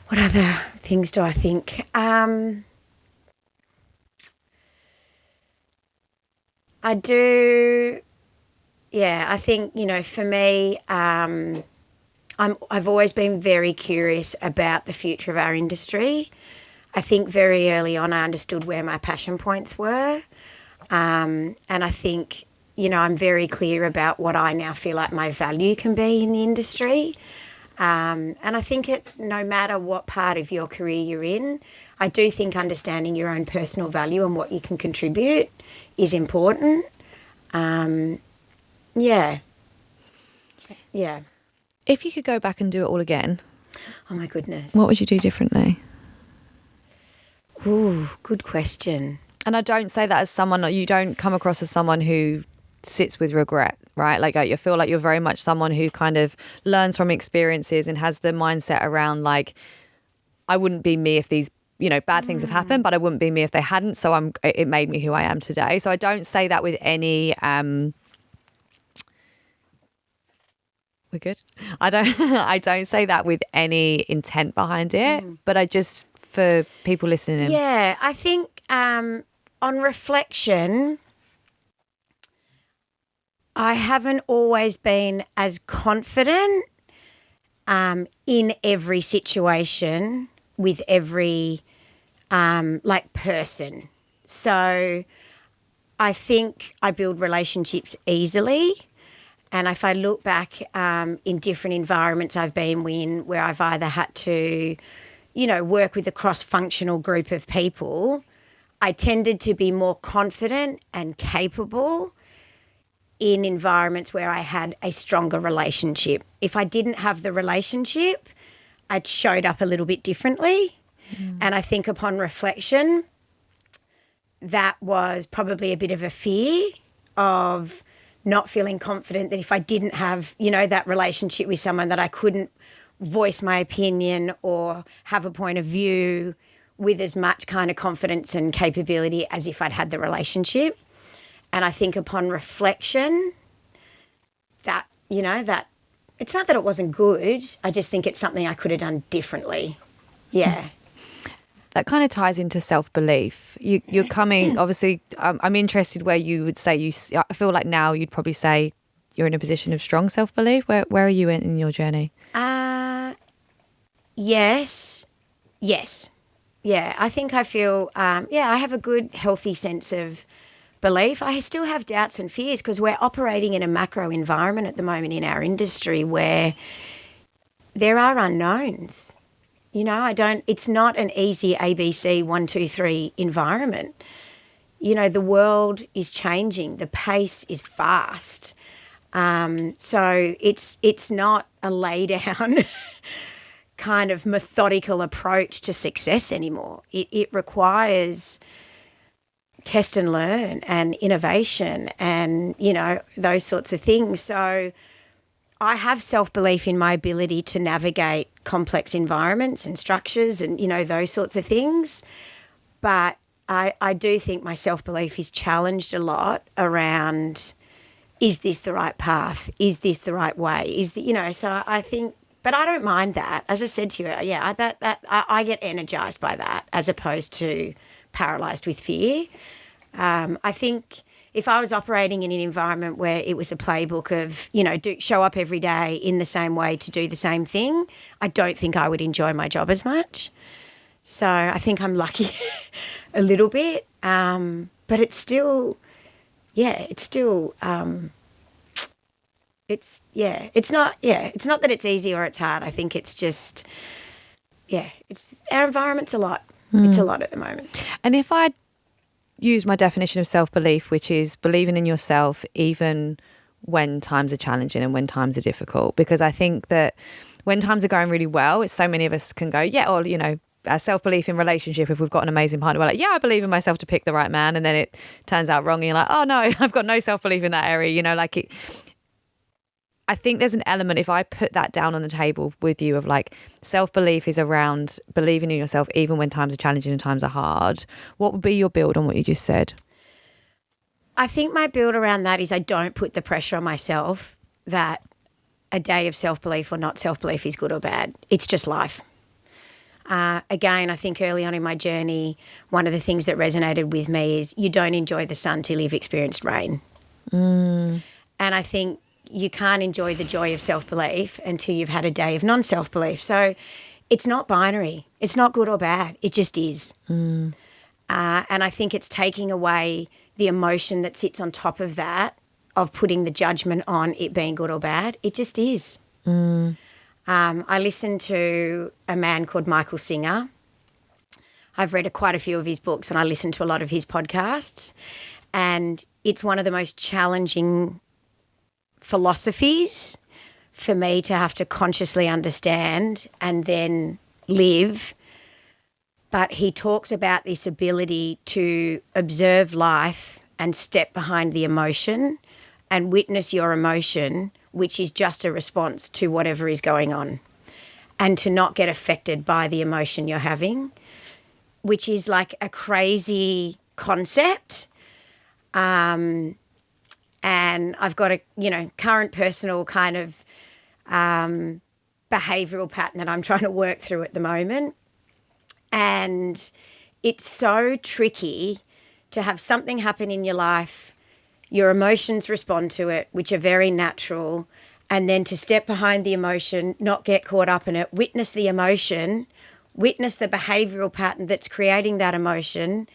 What other things do I think? I do. Yeah, I think, for me, I've always been very curious about the future of our industry. I think very early on I understood where my passion points were. And I think, I'm very clear about what I now feel like my value can be in the industry. And I think no matter what part of your career you're in, I do think understanding your own personal value and what you can contribute is important. Yeah. Yeah. If you could go back and do it all again, oh my goodness, what would you do differently? Ooh, good question. And I don't say that as someone, you don't come across as someone who sits with regret, right? Like I feel like you're very much someone who kind of learns from experiences and has the mindset around like, I wouldn't be me if these, bad things have happened, but I wouldn't be me if they hadn't. So it made me who I am today. So I don't say that with any, we're good. I don't say that with any intent behind it, but I just, for people listening. Yeah, I think on reflection, I haven't always been as confident in every situation with every person. So I think I build relationships easily. And if I look back in different environments I've been in where I've either had to, work with a cross-functional group of people, I tended to be more confident and capable in environments where I had a stronger relationship. If I didn't have the relationship, I showed up a little bit differently. And I think upon reflection, that was probably a bit of a fear of not feeling confident that if I didn't have, that relationship with someone, that I couldn't voice my opinion or have a point of view with as much kind of confidence and capability as if I'd had the relationship. And I think upon reflection that, that it's not that it wasn't good. I just think it's something I could have done differently. Yeah. That kind of ties into self-belief. You're coming, obviously, I'm interested where you would say I feel like now you'd probably say you're in a position of strong self-belief. Where are you in your journey? Yes. Yeah, I think I feel, I have a good, healthy sense of belief. I still have doubts and fears because we're operating in a macro environment at the moment in our industry where there are unknowns. It's not an easy ABC 1, 2, 3 environment. The world is changing. The pace is fast. So it's not a lay down kind of methodical approach to success anymore. It requires test and learn and innovation and, those sorts of things. So I have self-belief in my ability to navigate complex environments and structures and, those sorts of things. But I do think my self-belief is challenged a lot around, is this the right path? Is this the right way? So I think, but I don't mind that. As I said to you, I get energized by that as opposed to paralyzed with fear. I think if I was operating in an environment where it was a playbook of, show up every day in the same way to do the same thing, I don't think I would enjoy my job as much. So I think I'm lucky a little bit, but it's still, it's not that it's easy or it's hard. I think it's just, our environment's a lot. It's a lot at the moment. And if I use my definition of self-belief, which is believing in yourself even when times are challenging and when times are difficult, because I think that when times are going really well, it's so many of us can go, our self-belief in relationship, if we've got an amazing partner, we're like, I believe in myself to pick the right man, and then it turns out wrong and you're like, oh no, I've got no self-belief in that area, I think there's an element, if I put that down on the table with you, of like self-belief is around believing in yourself even when times are challenging and times are hard. What would be your build on what you just said? I think my build around that is I don't put the pressure on myself that a day of self-belief or not self-belief is good or bad. It's just life. Again, I think early on in my journey, one of the things that resonated with me is you don't enjoy the sun till you've experienced rain. And I think you can't enjoy the joy of self-belief until you've had a day of non-self-belief. So it's not binary. It's not good or bad. It just is. And I think it's taking away the emotion that sits on top of that, of putting the judgment on it being good or bad. It just is. I listened to a man called Michael Singer. I've read quite a few of his books and I listen to a lot of his podcasts. And it's one of the most challenging philosophies for me to have to consciously understand and then live. But he talks about this ability to observe life and step behind the emotion and witness your emotion, which is just a response to whatever is going on, and to not get affected by the emotion you're having, which is like a crazy concept. And I've got a, current personal kind of behavioural pattern that I'm trying to work through at the moment. And it's so tricky to have something happen in your life, your emotions respond to it, which are very natural, and then to step behind the emotion, not get caught up in it, witness the emotion, witness the behavioural pattern that's creating that emotion,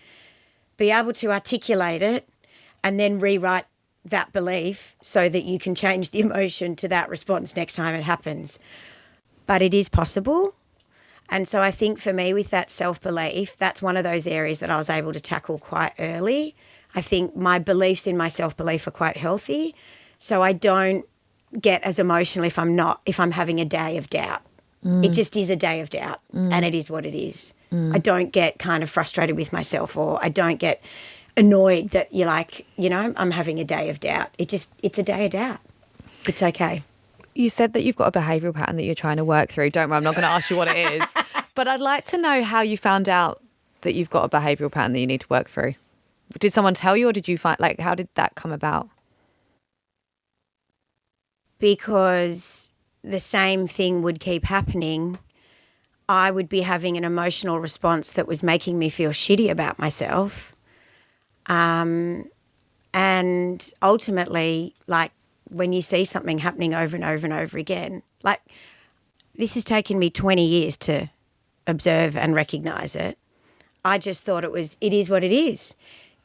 be able to articulate it, and then rewrite that belief so that you can change the emotion to that response next time it happens. But it is possible. And so I think for me with that self-belief, that's one of those areas that I was able to tackle quite early. I think my beliefs in my self-belief are quite healthy. So I don't get as emotional if I'm having a day of doubt. It just is a day of doubt and it is what it is. I don't get kind of frustrated with myself, or I don't get annoyed that you're like, I'm having a day of doubt. It's a day of doubt. It's okay. You said that you've got a behavioural pattern that you're trying to work through. Don't worry, I'm not going to ask you what it is. But I'd like to know how you found out that you've got a behavioural pattern that you need to work through. Did someone tell you, or did you find, how did that come about? Because the same thing would keep happening. I would be having an emotional response that was making me feel shitty about myself. And ultimately, when you see something happening over and over and over again, this has taken me 20 years to observe and recognise it. I just thought it is what it is.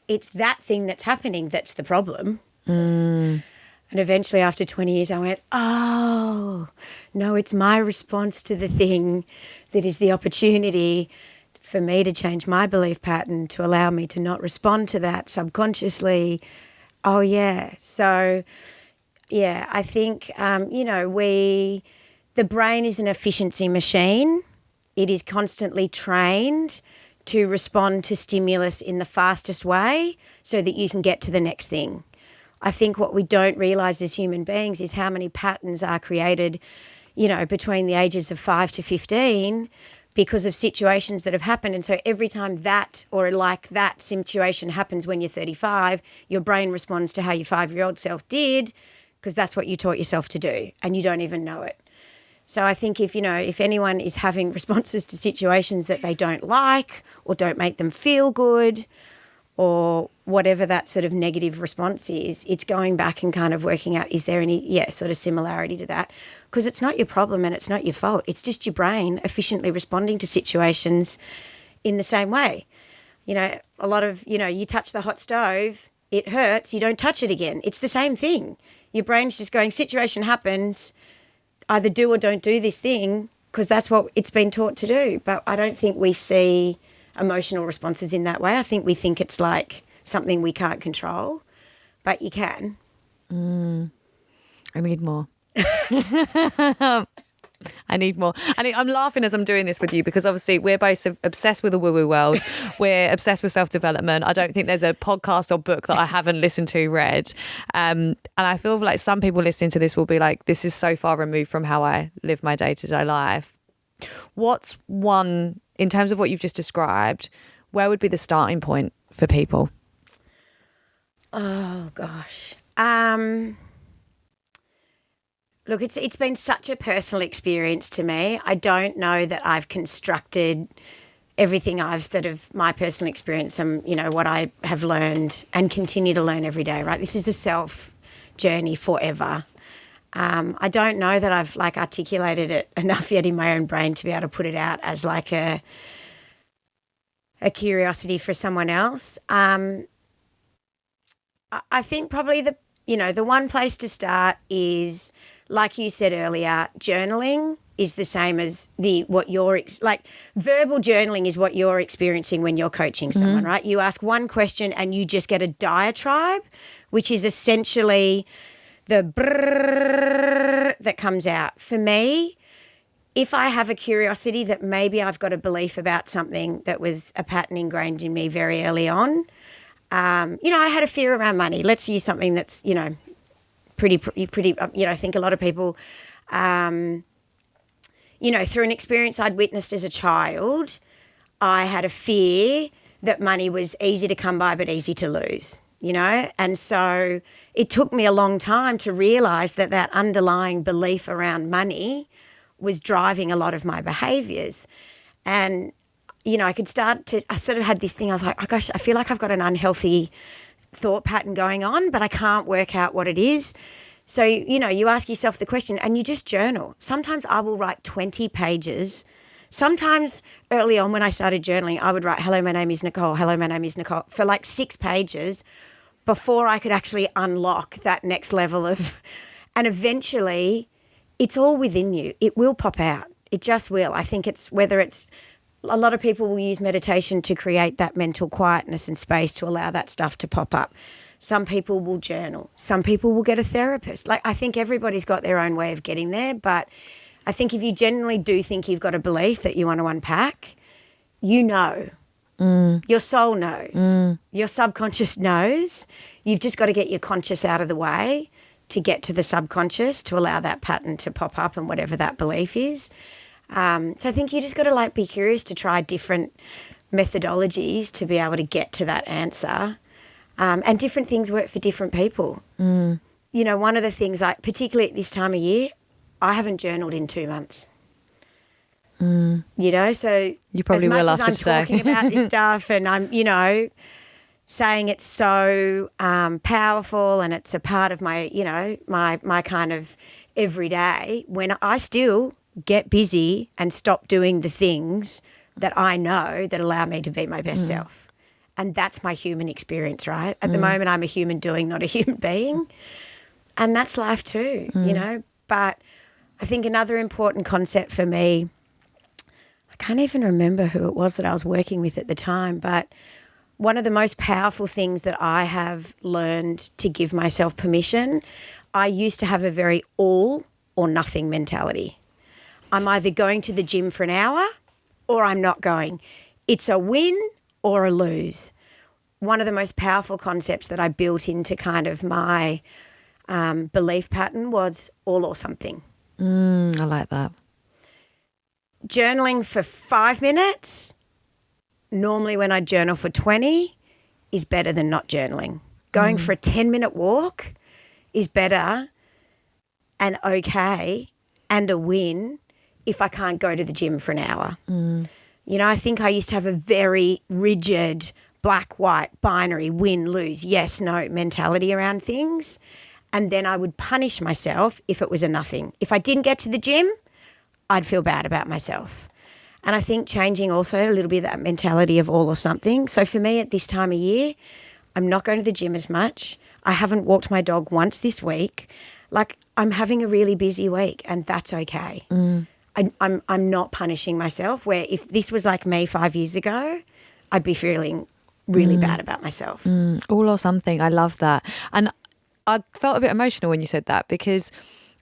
It's that thing that's happening that's the problem. And eventually after 20 years I went, oh, no, it's my response to the thing that is the opportunity for me to change my belief pattern to allow me to not respond to that subconsciously. Oh, yeah. So, yeah, I think, the brain is an efficiency machine. It is constantly trained to respond to stimulus in the fastest way so that you can get to the next thing. I think what we don't realise as human beings is how many patterns are created, between the ages of 5 to 15 because of situations that have happened. And so every time that situation happens when you're 35, your brain responds to how your 5-year-old self did, because that's what you taught yourself to do and you don't even know it. So I think if anyone is having responses to situations that they don't like or don't make them feel good or whatever that sort of negative response is, it's going back and kind of working out, is there any, sort of similarity to that? Because it's not your problem and it's not your fault. It's just your brain efficiently responding to situations in the same way. A lot of, you touch the hot stove, it hurts, you don't touch it again. It's the same thing. Your brain's just going, situation happens, either do or don't do this thing, because that's what it's been taught to do. But I don't think we see emotional responses in that way. I think we think it's like something we can't control, but you can. I need more. I need more. And I'm laughing as I'm doing this with you because obviously we're both obsessed with the woo-woo world. We're obsessed with self-development. I don't think there's a podcast or book that I haven't listened to, read. And I feel like some people listening to this will be like, this is so far removed from how I live my day-to-day life. What's one, in terms of what you've just described, where would be the starting point for people? Oh, gosh. Look, it's been such a personal experience to me. I don't know that I've constructed everything I've sort of my personal experience and, what I have learned and continue to learn every day, right? This is a self journey forever. I don't know that I've articulated it enough yet in my own brain to be able to put it out as a curiosity for someone else. I think probably the one place to start is, like you said earlier, journaling is the same as verbal journaling is what you're experiencing when you're coaching someone, right? You ask one question and you just get a diatribe, which is essentially the brrrr that comes out. For me, if I have a curiosity that maybe I've got a belief about something that was a pattern ingrained in me very early on, I had a fear around money. Let's use something that's, pretty, I think a lot of people, through an experience I'd witnessed as a child, I had a fear that money was easy to come by but easy to lose, and so it took me a long time to realise that underlying belief around money was driving a lot of my behaviours. And, I sort of had this thing, I was like, oh gosh, I feel like I've got an unhealthy thought pattern going on, but I can't work out what it is. So, you ask yourself the question and you just journal. Sometimes I will write 20 pages. Sometimes early on when I started journaling, I would write, hello, my name is Nicole. Hello, my name is Nicole, for 6 pages before I could actually unlock that next level of, and eventually it's all within you. It will pop out. It just will. I think a lot of people will use meditation to create that mental quietness and space to allow that stuff to pop up. Some people will journal. Some people will get a therapist. I think everybody's got their own way of getting there, but I think if you genuinely do think you've got a belief that you want to unpack, your soul knows, your subconscious knows. You've just got to get your conscious out of the way to get to the subconscious to allow that pattern to pop up and whatever that belief is. So I think you just got to be curious to try different methodologies to be able to get to that answer. And different things work for different people. One of the things, particularly at this time of year, I haven't journaled in 2 months. So you probably will after today. I'm talking about this stuff and I'm, saying it's so powerful and it's a part of my, my kind of everyday, when I still get busy and stop doing the things that I know that allow me to be my best self. And that's my human experience, right? At the moment, I'm a human doing, not a human being. And that's life too, But I think another important concept for me, I can't even remember who it was that I was working with at the time, but one of the most powerful things that I have learned to give myself permission, I used to have a very all or nothing mentality. I'm either going to the gym for an hour or I'm not going. It's a win or a lose. One of the most powerful concepts that I built into kind of my belief pattern was all or something. I like that. Journaling for 5 minutes, normally when I journal for 20, is better than not journaling. Going for a 10-minute walk is better and okay and a win if I can't go to the gym for an hour. I think I used to have a very rigid black, white, binary, win, lose, yes, no mentality around things. And then I would punish myself if it was a nothing. If I didn't get to the gym, I'd feel bad about myself. And I think changing also a little bit of that mentality of all or something. So for me at this time of year, I'm not going to the gym as much. I haven't walked my dog once this week. I'm having a really busy week and that's okay. I'm not punishing myself, where if this was like me 5 years ago, I'd be feeling really bad about myself. All or something. I love that. And I felt a bit emotional when you said that, because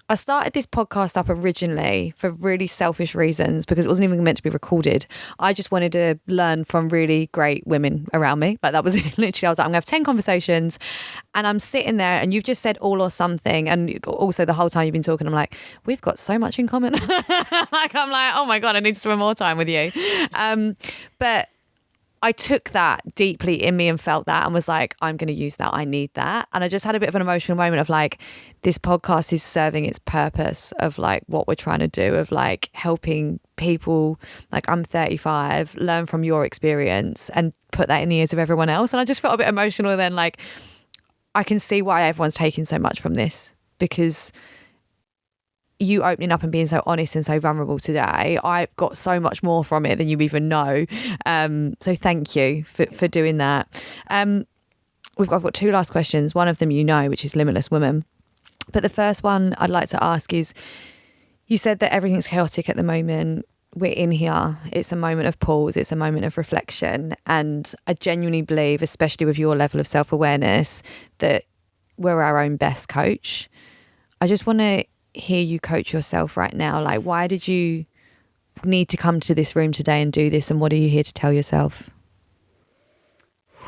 I started this podcast up originally for really selfish reasons, because it wasn't even meant to be recorded. I just wanted to learn from really great women around me. That was literally, I was like, I'm going to have 10 conversations, and I'm sitting there and you've just said all or something. And also the whole time you've been talking, I'm like, we've got so much in common. I'm like, oh my God, I need to spend more time with you. But I took that deeply in me and felt that and was like, I'm going to use that. I need that. And I just had a bit of an emotional moment of like, this podcast is serving its purpose of like what we're trying to do, of like helping people. Like, I'm 35, learn from your experience and put that in the ears of everyone else. And I just felt a bit emotional then. Like, I can see why everyone's taking so much from this, because you opening up and being so honest and so vulnerable today, I've got so much more from it than you even know. So thank you for doing that. I've got two last questions. One of them you know, which is Limitless Woman. But the first one I'd like to ask is, you said that everything's chaotic at the moment. We're in here. It's a moment of pause. It's a moment of reflection. And I genuinely believe, especially with your level of self-awareness, that we're our own best coach. I just want to hear you coach yourself right now. Like, why did you need to come to this room today and do this? And what are you here to tell yourself?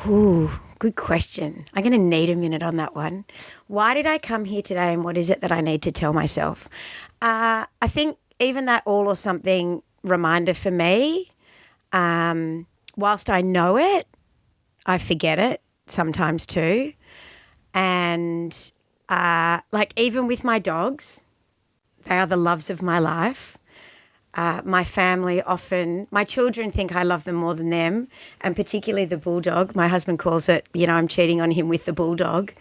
Ooh, good question. I'm going to need a minute on that one. Why did I come here today, and what is it that I need to tell myself? I think even that all or something reminder for me, whilst I know it, I forget it sometimes too. And like, even with my dogs, they are the loves of my life. My family often, my children think I love them more than them, and particularly the bulldog. My husband calls it, I'm cheating on him with the bulldog.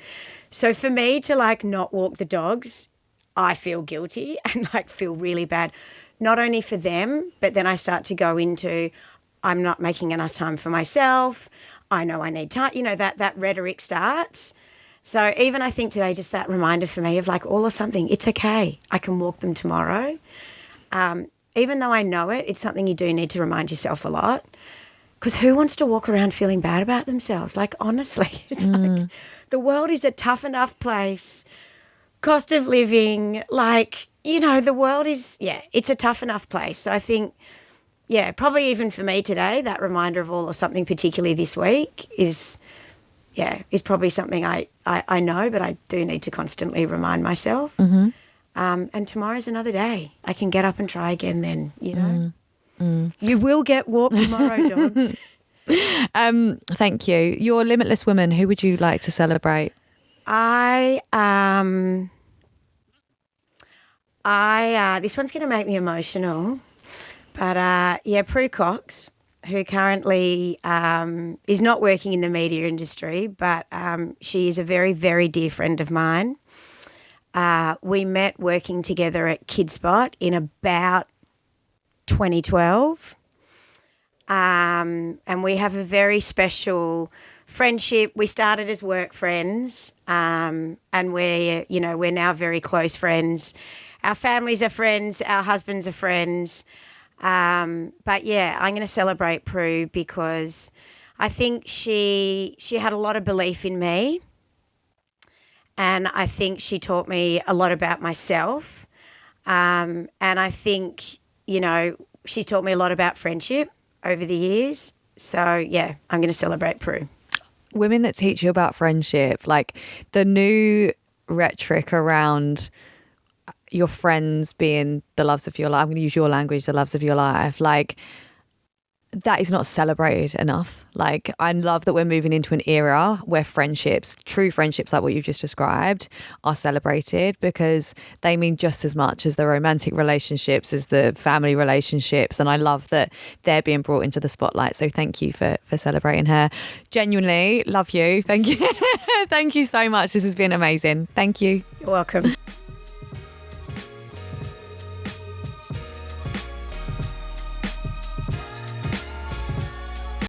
So for me to like not walk the dogs, I feel guilty and like feel really bad, not only for them, but then I start to go into, I'm not making enough time for myself. I know I need time, that rhetoric starts. So even I think today, just that reminder for me of like all or something, it's okay. I can walk them tomorrow. Even though I know it, it's something you do need to remind yourself a lot. Because who wants to walk around feeling bad about themselves? Like, honestly, it's like the world is a tough enough place. Cost of living, like, the world is, it's a tough enough place. So I think, probably even for me today, that reminder of all or something, particularly this week, is probably something I know, but I do need to constantly remind myself. Mm-hmm. And tomorrow's another day. I can get up and try again then, You will get walked tomorrow, dogs. Thank you. Your Limitless Woman, who would you like to celebrate? This one's going to make me emotional, but Prue Cox, who currently is not working in the media industry, but she is a very, very dear friend of mine. We met working together at KidSpot in about 2012. And we have a very special friendship. We started as work friends, and we're now very close friends. Our families are friends, our husbands are friends. But I'm going to celebrate Prue because I think she had a lot of belief in me, and I think she taught me a lot about myself. And I think, she's taught me a lot about friendship over the years. So, I'm going to celebrate Prue. Women that teach you about friendship, like the new rhetoric around your friends being the loves of your life. I'm going to use your language, the loves of your life. Like, that is not celebrated enough. Like, I love that we're moving into an era where friendships, true friendships like what you've just described, are celebrated, because they mean just as much as the romantic relationships, as the family relationships. And I love that they're being brought into the spotlight. So thank you for celebrating her. Genuinely love you. Thank you. Thank you so much. This has been amazing. Thank you. You're welcome.